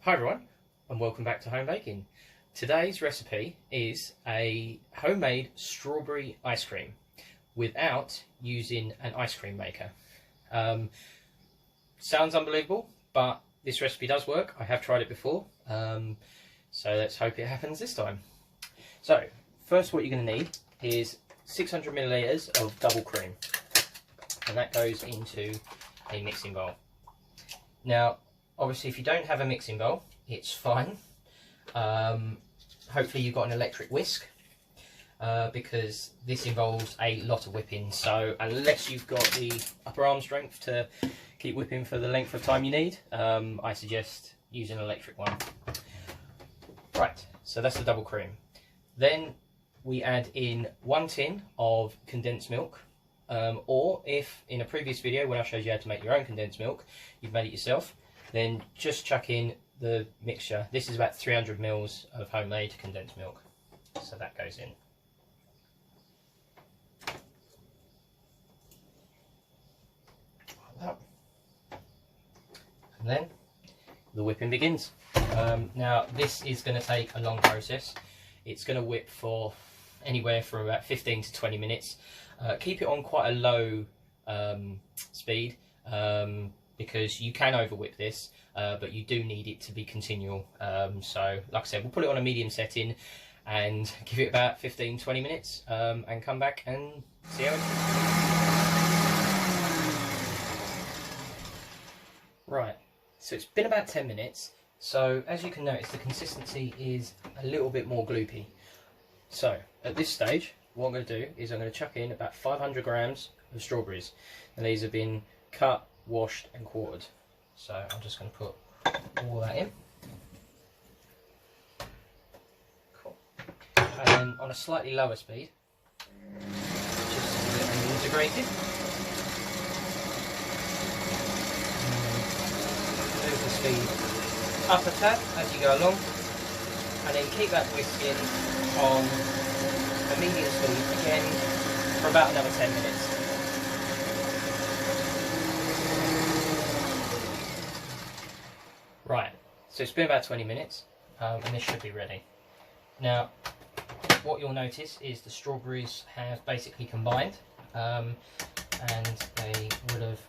Hi everyone, and welcome back to Home Baking. Today's recipe is a homemade strawberry ice cream without using an ice cream maker. Sounds unbelievable, but this recipe does work. I have tried it before, so let's hope it happens this time. So first what you're going to need is 600 milliliters of double cream, and that goes into a mixing bowl. Now obviously if you don't have a mixing bowl, it's fine. Hopefully you've got an electric whisk, because this involves a lot of whipping, so unless you've got the upper arm strength to keep whipping for the length of time you need, I suggest using an electric one. Right, so that's the double cream. Then we add in 1 tin of condensed milk, or if in a previous video when I showed you how to make your own condensed milk, you've made it yourself, then just chuck in the mixture. This is about 300 mils of homemade condensed milk, so that goes in. Like that. And then the whipping begins. Now this is going to take a long process. It's going to whip for anywhere from about 15 to 20 minutes. Keep it on quite a low speed, because you can over whip this, but you do need it to be continual. So like I said, we'll put it on a medium setting and give it about 15-20 minutes, and come back and see how it is. Right, so it's been about 10 minutes. So as you can notice, the consistency is a little bit more gloopy. So at this stage, what I'm going to do is I'm going to chuck in about 500 grams of strawberries, and these have been cut, washed and quartered. So I'm just going to put all that in. Cool. And then on a slightly lower speed, just to get them integrated. Move the speed up a tad as you go along, and then keep that whisking on a medium speed again for about another 10 minutes. Right, so it's been about 20 minutes, and this should be ready. Now, what you'll notice is the strawberries have basically combined, and they would have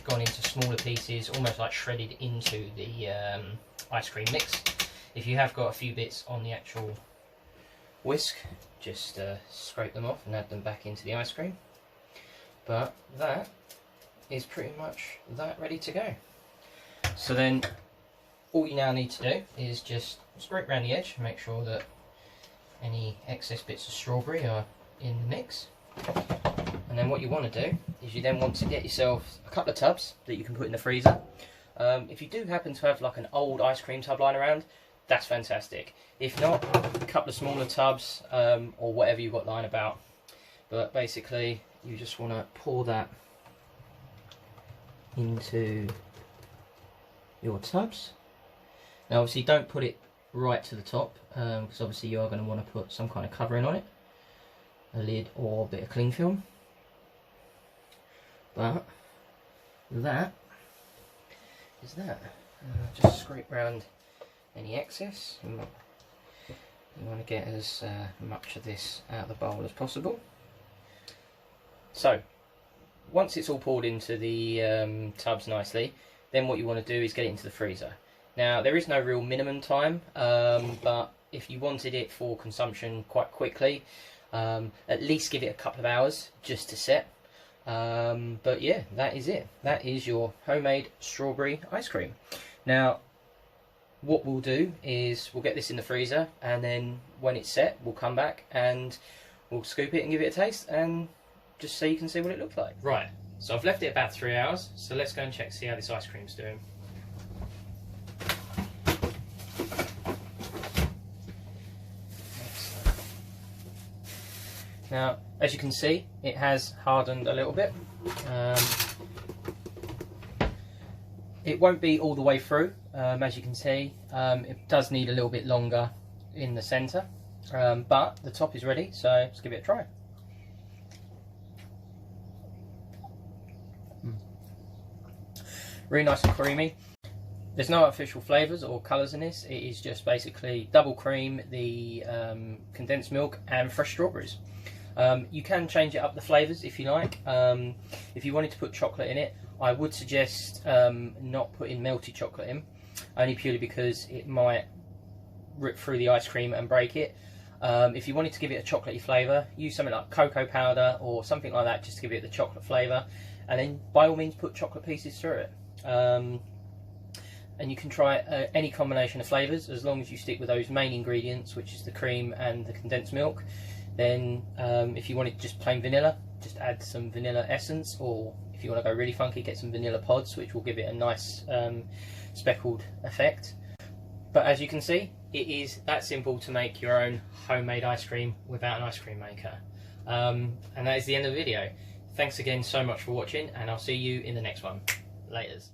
gone into smaller pieces, almost like shredded into the ice cream mix. If you have got a few bits on the actual whisk, just scrape them off and add them back into the ice cream. But that is pretty much that ready to go. So then all you now need to do is just scrape around the edge and make sure that any excess bits of strawberry are in the mix. And then what you want to do is you then want to get yourself a couple of tubs that you can put in the freezer. If you do happen to have like an old ice cream tub lying around, that's fantastic. If not, a couple of smaller tubs, or whatever you've got lying about. But basically you just want to pour that into your tubs. Now obviously don't put it right to the top, because obviously you are going to want to put some kind of covering on it, a lid or a bit of cling film. But that is that. Just scrape around any excess. You want to get as much of this out of the bowl as possible. So once it's all poured into the tubs nicely, then what you want to do is get it into the freezer. Now there is no real minimum time, but if you wanted it for consumption quite quickly, at least give it a couple of hours just to set. But yeah, that is it. That is your homemade strawberry ice cream. Now what we'll do is we'll get this in the freezer, and then when it's set we'll come back and we'll scoop it and give it a taste, and just so you can see what it looks like. Right, so I've left it about 3 hours, so let's go and check see how this ice cream's doing. Now, as you can see, it has hardened a little bit. It won't be all the way through, as you can see. It does need a little bit longer in the centre, but the top is ready, so let's give it a try. Really nice and creamy. There's no artificial flavours or colours in this. It is just basically double cream, the condensed milk, and fresh strawberries. You can change it up the flavours if you like. If you wanted to put chocolate in it, I would suggest not putting melted chocolate in, only purely because it might rip through the ice cream and break it. If you wanted to give it a chocolatey flavour, use something like cocoa powder or something like that just to give it the chocolate flavour, and then by all means put chocolate pieces through it. And you can try any combination of flavours as long as you stick with those main ingredients, which is the cream and the condensed milk. Then if you wanted just plain vanilla, just add some vanilla essence, or if you want to go really funky, get some vanilla pods, which will give it a nice speckled effect. But as you can see, it is that simple to make your own homemade ice cream without an ice cream maker. And that is the end of the video. Thanks again so much for watching, and I'll see you in the next one. Laters.